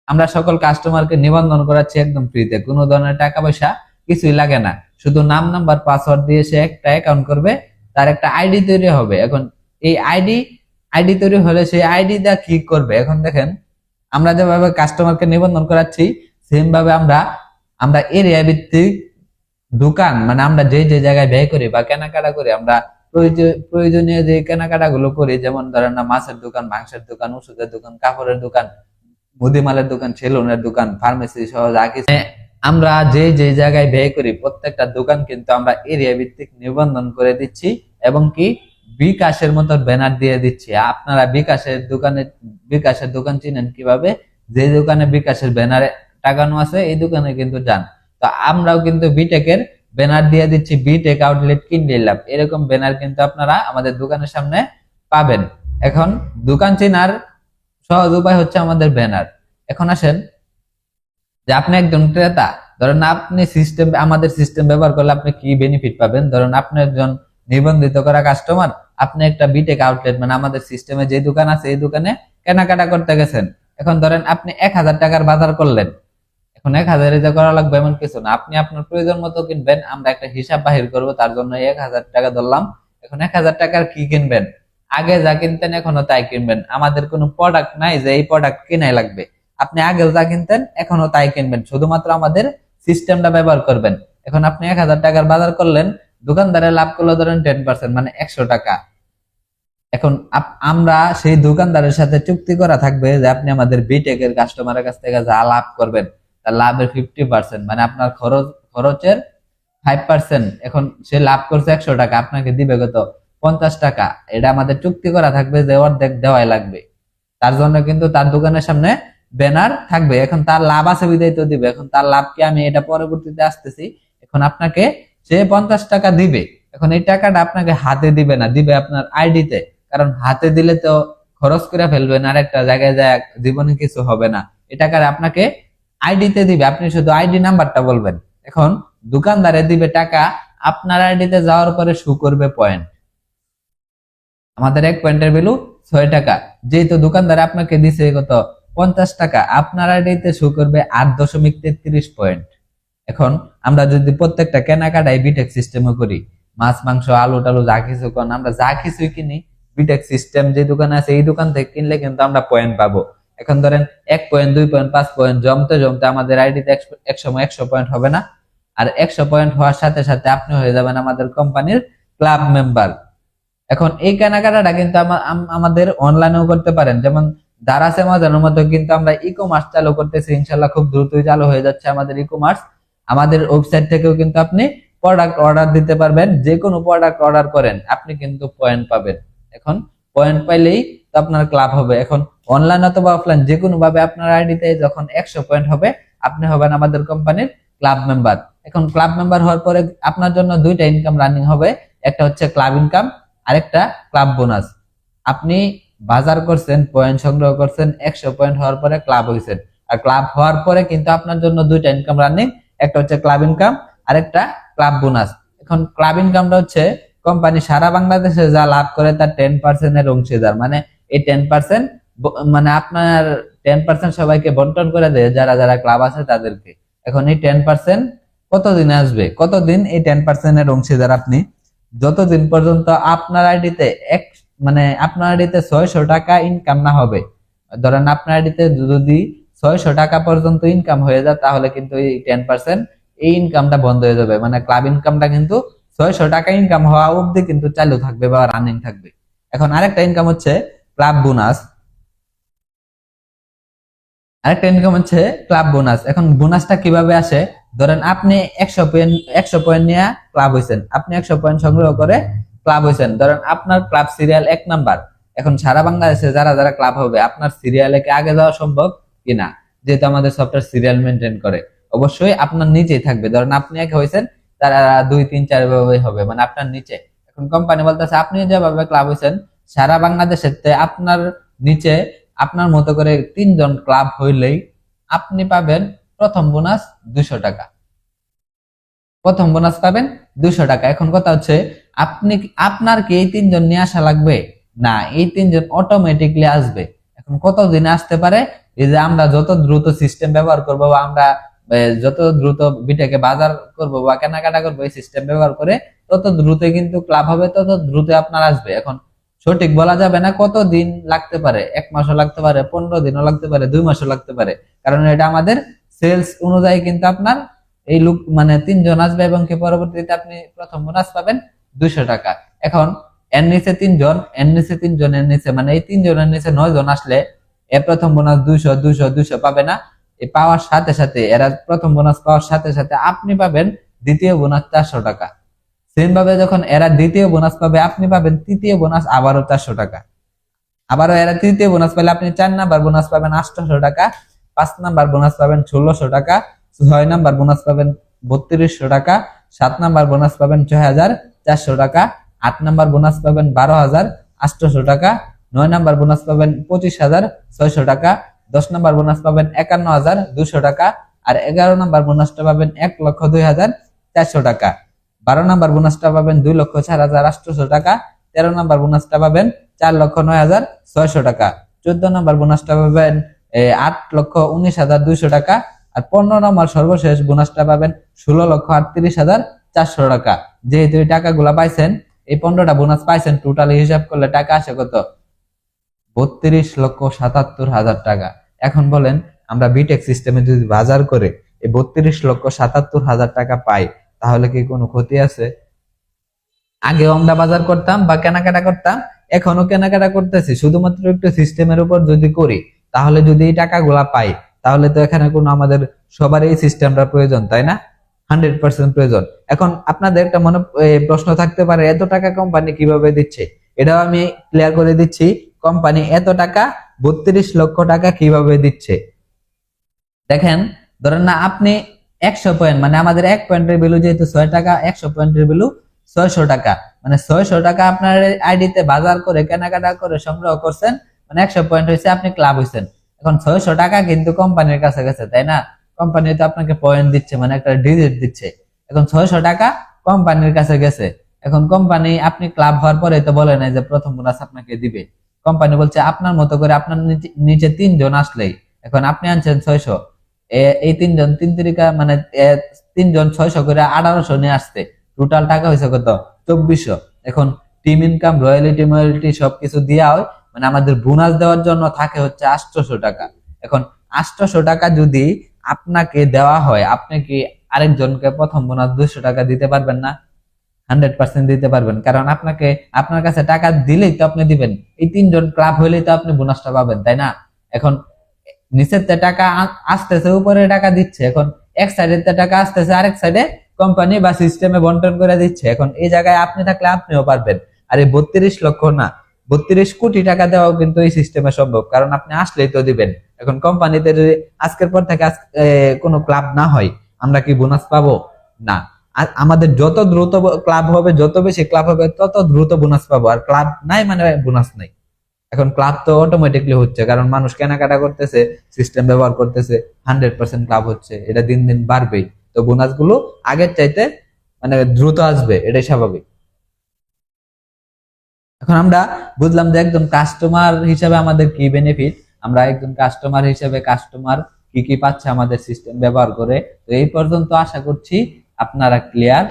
আমরা সকল কাস্টমারকে নিবন্ধন করাচ্ছি একদম ফ্রিতে, কোনো ধরনের টাকা পয়সা কিছুই লাগে না। শুধু নাম নাম্বার পাসওয়ার্ড দিয়ে সে একটা অ্যাকাউন্ট করবে, তার একটা আইডি তৈরি হবে। এখন এই আইডি তৈরি হলে সেই আইডি দা কি করবে, এখন দেখেন আমরা যেভাবে কাস্টমারকে নিবন্ধন করাচ্ছি সেম ভাবে আমরা আমরা এরিয়া ভিত্তিক দোকান, মানে আমরা যে যে জায়গায় ব্যয় করি বা কেনাকাটা করি, আমরা প্রয়োজনীয় যে কেনাকাটা গুলো করি, যেমন ধরেন না মাছের দোকান, মাংসের দোকান, ওষুধের দোকান, কাপড়ের দোকান, মুদিমালের দোকান, সেলুনের দোকান, ফার্মেসি সহ যা কিছু আমরা যে যে জায়গায় ব্যয় করি প্রত্যেকটা দোকান কিন্তু আমরা এরিয়া ভিত্তিক নিবন্ধন করে দিচ্ছি, এবং কি বিকাশের মতো ব্যানার দিয়ে দিচ্ছি। আপনারা বিকাশের দোকান চিনেন কিভাবে, যে দোকানে বিকাশের ব্যানারে টাকানো আছে এই দোকানে কিন্তু যান। তো আমরাও কিন্তু বিটেকের ব্যানার দিয়ে দিচ্ছি, বিটেক আউটলেট কিনলে লাভ, এরকম ব্যানার কিন্তু আপনারা আমাদের দোকানের সামনে পাবেন। এখন দোকান চেনার সহজ উপায় হচ্ছে আমাদের ব্যানার। এখন আসেন যে আপনি একজন ক্রেতা, ধরেন আপনি আমাদের সিস্টেম ব্যবহার করলে আপনি কি বেনিফিট পাবেন। ধরেন আপনি একজন নিবন্ধিত করা কাস্টমার, আপনি একটা বিটেক আউটলেট মানে আমাদের সিস্টেমে যে দোকান আছে এই দোকানে কেনাকাটা করতে গেছেন। এখন ধরেন আপনি 1000 টাকার বাজার করলেন, এখন 1000 করা লাগবে এমন কিছু না, আপনি আপনার প্রয়োজন মতো কিনবেন, আমরা একটা হিসাব বাহির করব, তার জন্য 1000 টাকা ধরলাম। এখন 1000 টাকার কি কিনবেন, আগে যা কিনতেন এখনো তাই কিনবেন, আমাদের কোনো প্রোডাক্ট নাই যে এই প্রোডাক্ট কিনাই লাগবে, আপনি আগে যা কিনতেন এখনো তাই কিনবেন, শুধুমাত্র আমাদের সিস্টেমটা ব্যবহার করবেন। এখন আপনি 1000 টাকার বাজার করলেন, দোকানদারের লাভ করলো ধরেন 10%, মানে 100 টাকা। এখন আমরা সেই দোকানদারের সাথে চুক্তি করা থাকবে যে আপনি আমাদের বিটেক এর কাস্টমারের কাছ থেকে যা লাভ করবেন তার লাভের 50%, মানে আপনার খরচের 5%। এখন সে লাভ করছে 100 টাকা, আপনাকে দিবে কত, 50 টাকা। এটা আমাদের চুক্তি করা থাকবে যে অর্ধেক দেওয়াই লাগবে, তার জন্য কিন্তু তার দোকানের সামনে ব্যানার থাকবে। এখন তার লাভ আছে বিদায় তো দিবে, এখন তার লাভ কি আমি এটা পরবর্তীতে আসতেছি। এখন আপনাকে সে 50 টাকা দিবে, এখন এই টাকাটা আপনাকে হাতে দিবে না, দিবে আপনার আইডিতে, কারণ হাতে দিলে তো খরচ করে ফেলবেন আর একটা জায়গায় যায়, জীবনে কিছু হবে না। এই টাকাটা আপনাকে আইডিতে দিবে, আপনি শুধু আইডি নাম্বারটা বলবেন। এখন দোকানদারে দিবে টাকা, আপনার আইডিতে যাওয়ার পরে শো করবে পয়েন্ট। আমাদের 1 পয়েন্টের ভ্যালু 6 টাকা, যেহেতু দোকানদার আপনাকে দিছে কত, 50 টাকা, আপনার আইডিতে শো করবে 8.33 পয়েন্ট। এখন আমরা যদি প্রত্যেকটা কেনাকাটায় বিটেক সিস্টেমে করি, মাছ মাংস আলু টালু যা কিছু কোন আমরা যা কিছুই কিনি, বিটেক সিস্টেম যে দোকানে আছে এই দোকান থেকে কিনলে কিন্তু আমরা পয়েন্ট পাবো। এখন ধরেন 1 পয়েন্ট, 2 পয়েন্ট, 5 পয়েন্ট জমতে জমতে আমাদের আইডিতে এক সময় 100 পয়েন্ট হবে না, আর 100 পয়েন্ট হওয়ার সাথে সাথে আপনি হয়ে যাবেন আমাদের কোম্পানির ক্লাব মেম্বার। এখন এই কেনাকাটাটা কিন্তু আমাদের অনলাইনেও করতে পারেন, যেমন দারাজ অ্যামাজনের মতো কিন্তু আমরা ই কমার্স চালু করতেছি, ইনশাল্লাহ খুব দ্রুতই চালু হয়ে যাচ্ছে আমাদের ই কমার্স। আমাদের ওয়েবসাইট থেকেও কিন্তু আপনি প্রোডাক্ট অর্ডার দিতে পারবেন, যে কোনো প্রোডাক্ট অর্ডার করেন আপনি কিন্তু পয়েন্ট পাবেন। এখন পয়েন্ট পাইলেই তো আপনার ক্লাব হবে। এখন অনলাইন অথবা অফলাইন যে কোনো ভাবে আপনার আইডিতে যখন 100 পয়েন্ট হবে আপনি হবেন আমাদের কোম্পানির ক্লাব মেম্বার। এখন ক্লাব মেম্বার হওয়ার পরে আপনার জন্য দুইটা ইনকাম রানিং হবে, একটা হচ্ছে ক্লাব ইনকাম, আরেকটা ক্লাব বোনাস। আপনি বাজার করছেন, পয়েন্ট সংগ্রহ করছেন, 100 পয়েন্ট হওয়ার পরে ক্লাব হয়েছেন, আর ক্লাব হওয়ার পরে কিন্তু আপনার জন্য দুইটা ইনকাম রানিং, একটা হচ্ছে ক্লাব ইনকাম আর একটা ক্লাব বোনাস। এখন ক্লাব ইনকামটা হচ্ছে কোম্পানি সারা বাংলাদেশে যা লাভ করে তার 10% এর অংশীদার, মানে এই 10% মানে আপনার 10% সবাইকে বন্টন করে দেয় যারা যারা ক্লাব আছে তাদেরকে। এখন এই 10% কতদিন আসবে, কতদিন এই 10% এর অংশীদার আপনি, যতদিন পর্যন্ত আপনার আইডিতে মানে আপনার আইডিতে 600 টাকা ইনকাম না হবে। ধরেন আপনার আইডিতে যদি 600 টাকা পর্যন্ত ইনকাম হয়ে যায় তাহলে কিন্তু এই 10% এই ইনকামটা বন্ধ হয়ে যাবে, মানে ক্লাব ইনকামটা কিন্তু 600 টাকা ইনকাম হওয়া অবধি কিন্তু চালু থাকবে বা রানিং থাকবে। এখন আরেকটা ইনকাম হচ্ছে ক্লাব বোনাস, আরেকটা ইনকাম হচ্ছে ক্লাব বোনাস। এখন বোনাসটা কিভাবে আসে, ধরেন আপনি 100 পয়েন্ট নিয়ে ক্লাব হয়েছেন, আপনি 100 পয়েন্ট সংগ্রহ করে ক্লাব হয়েছেন, ধরেন আপনার ক্লাব সিরিয়াল 1 নাম্বার। এখন সারা বাংলাদেশে যারা যারা ক্লাব হবে আপনার সিরিয়ালে কি আগে যাওয়া সম্ভব কিনা, যেহেতু আমাদের সফটওয়্যার সিরিয়াল মেনটেন করে, অবশ্যই আপনার নিচেই থাকবে। ধরেন আপনি 1 হয়েছেন, তারা 2 3 4 ভাবে হবে, মানে আপনার নিচে। এখন কোম্পানি বলতেছে আপনি যেভাবে ক্লাব হয়েছেন সারা বাংলাদেশে আপনার নিচে আপনার মতো করে 3 জন ক্লাব হইলেই আপনি পাবেন প্রথম বোনাস 200 টাকা, প্রথম বোনাস পাবেন 200 টাকা। এখন কথা হচ্ছে আপনার কি এই 3 জন নিয়ে আসা লাগবে না, এই 3 জন অটোমেটিকলি আসবে। কত দিনে আসতে পারে? এই যে আমরা যত দ্রুত সিস্টেম ব্যবহার করবো বা আমরা যত দ্রুত বিটেকে বাজার করব বা কেনাকাটা করবো এই সিস্টেম ব্যবহার করে, তত দ্রুত কিন্তু ক্লাব হবে, তত দ্রুত আপনার আসবে। এখন সঠিক বলা যাবে না কত দিন লাগতে পারে, 1 মাসও লাগতে পারে, 15 দিনও লাগতে পারে, 2 মাসও লাগতে পারে, কারণ এটা আমাদের সেলস অনুযায়ী কিন্তু আপনার এই লোক মানে 3 জন আসবে এবং কি পরবর্তীতে আপনি প্রথম বোনাস পাবেন 200 টাকা। এখন এর নিচে 3 জন, এর নিচে 3 জন, এর নিচে মানে এই 3 জনের নিচে 9 জন আসলে এ প্রথম বোনাস 200 200 200 পাবে না। এই পাওয়ার সাথে সাথে এরা প্রথম বোনাস পাওয়ার সাথে সাথে আপনি পাবেন দ্বিতীয় বোনাস 400 টাকা। সেম ভাবে যখন এরা দ্বিতীয় বোনাস পাবে আপনি পাবেন তৃতীয় বোনাস আবারও 400 টাকা। আবারও এরা তৃতীয় বোনাস পেলে আপনি 4 নাম্বার বোনাস পাবেন 800 টাকা, 5 নাম্বার বোনাস পাবেন 1600 টাকা, 6 নাম্বার বোনাস পাবেন 3200 টাকা, 7 নাম্বার বোনাস পাবেন 6400 টাকা, 8 নাম্বার বোনাস পাবেন 12800 টাকা, 9 নাম্বার বোনাস পাবেন 25600 টাকা, 10 নাম্বার বোনাস পাবেন 51200 টাকা, আর 11 নাম্বার বোনাসটা পাবেন 1,02,400 টাকা। 12 নাম্বার বোনাসটা পাবেন 2,04,800 টাকা, 13 নাম্বার বোনাসটা পাবেন 4,09,600 টাকা, 14 নাম্বার বোনাসটা পাবেন 8,19,200 টাকা, আর 15 নাম্বার সর্বশেষ বোনাসটা পাবেন 16,38,400 টাকা। যেহেতু এই টাকাগুলা পাইছেন, এই 15টা বোনাস পাইছেন, টোটালি হিসাব করলে টাকা আসে কত? 32,77,000 টাকা। এখন বলেন আমরা বিটেক সিস্টেমে যদি বাজার করে এই 32,77,000 টাকা পাই, তাহলে কি কোনো ক্ষতি আছে? আগেও আমরা বাজার করতাম বা কেনাকাটা করতাম, এখনো কেনাকাটা করতেছি, শুধুমাত্র একটু সিস্টেমের উপর যদি করি, তাহলে যদি এই টাকাগুলা পাই, তাহলে তো এখানে কোনো আমাদের সবার এই সিস্টেমটা প্রয়োজন, তাই না? 100% প্রয়োজন। এখন আপনাদের একটা মনে প্রশ্ন থাকতে পারে, এত টাকা কোম্পানি কিভাবে দিচ্ছে? এটাও আমি ক্লিয়ার করে দিচ্ছি। কোম্পানি এত টাকা 32 লক্ষ টাকা কিভাবে দিচ্ছে? দেখেন, ধরেন না আপনি 100 পয়েন্ট মানে আমাদের 1 পয়েন্টের ভ্যালু যেহেতু 6 টাকা, 100 পয়েন্টের ভ্যালু 600 টাকা, মানে 600 টাকা আপনার আইডিতে বাজার করে কেনাকাটা করে সংগ্রহ করছেন, মানে 100 পয়েন্ট হয়েছে, আপনি ক্লাব হয়েছেন। এখন 600 টাকা কিন্তু কোম্পানির কাছে গেছে, তাই না? কোম্পানি তো আপনাকে পয়েন্ট দিচ্ছে, মানে একটা ডিজিট দিচ্ছে। এখন 600 টাকা কোম্পানির কাছে গেছে। এখন কোম্পানি আপনি ক্লাব হওয়ার পরে তো বলে নাই যে প্রথম বোনাস আপনাকে দিবে। কোম্পানি বলছে আপনার মতো করে আপনার নিচে 3 জন আসলেই, এখন আপনি আনছেন 600, এই 3 জন 3 তিরিকা মানে 3 জন 600 করে 1800 নিয়ে আসছে, টোটাল টাকা হয়েছে কত? 2400। এখন টিম ইনকাম, রয়্যালিটি ময়্যালিটি সবকিছু দেওয়া হয়, মানে আমাদের বোনাস দেওয়ার জন্য থাকে হচ্ছে 800 টাকা। এখন 800 টাকা যদি আপনাকে দেওয়া হয়, আপনি কি আরেকজনকে প্রথম বোনাস 200 টাকা দিতে পারবেন না? 100% দিতে পারবেন, কারণ আপনাকে আপনার কাছে টাকা দিলেই তো আপনি দিবেন। এই 3 জন ক্লাব হইলেই তো আপনি বোনাসটা পাবেন, তাই না? এখন নিচের টাকা আসতেছে, উপরে টাকা দিচ্ছে। এখন এক সাইডের টাকা আসতেছে, আরেক সাইডে কোম্পানি বা সিস্টেমে বন্টন করে দিচ্ছে। এখন এই জায়গায় আপনি থাকলে আপনিও পারবেন। আর এই 32 লক্ষ না, 32 কোটি টাকা দেওয়াও কিন্তু এই সিস্টেমে সম্ভব, কারণ আপনি আসলেই তো দিবেন। এখন কোম্পানিতে যদি আজকের পর থেকে কোনো ক্লাব না হয়, আমরা কি বোনাস পাবো? না। আমাদের যত দ্রুত ক্লাব হবে, যত বেশি ক্লাব হবে, তত দ্রুত বোনাস পাবো। আর ক্লাব নাই মানে বোনাস নাই। এখন ক্লাব তো অটোমেটিকলি হচ্ছে, কারণ মানুষ কেনাকাটা করতেছে, সিস্টেম ব্যবহার করতেছে, 100% ক্লাব হচ্ছে, এটা দিন দিন বাড়বেই। তো বোনাস গুলো আগের চাইতে মানে দ্রুত আসবে, এটাই স্বাভাবিক। এখন আমরা বুঝলাম যে একজন কাস্টমার হিসেবে আমাদের কি বেনিফিট, আমরা একজন কাস্টমার হিসেবে কাস্টমার কি কি পাচ্ছে আমাদের সিস্টেম ব্যবহার করে। তো এই পর্যন্ত আশা করছি আপনারা ক্লিয়ার।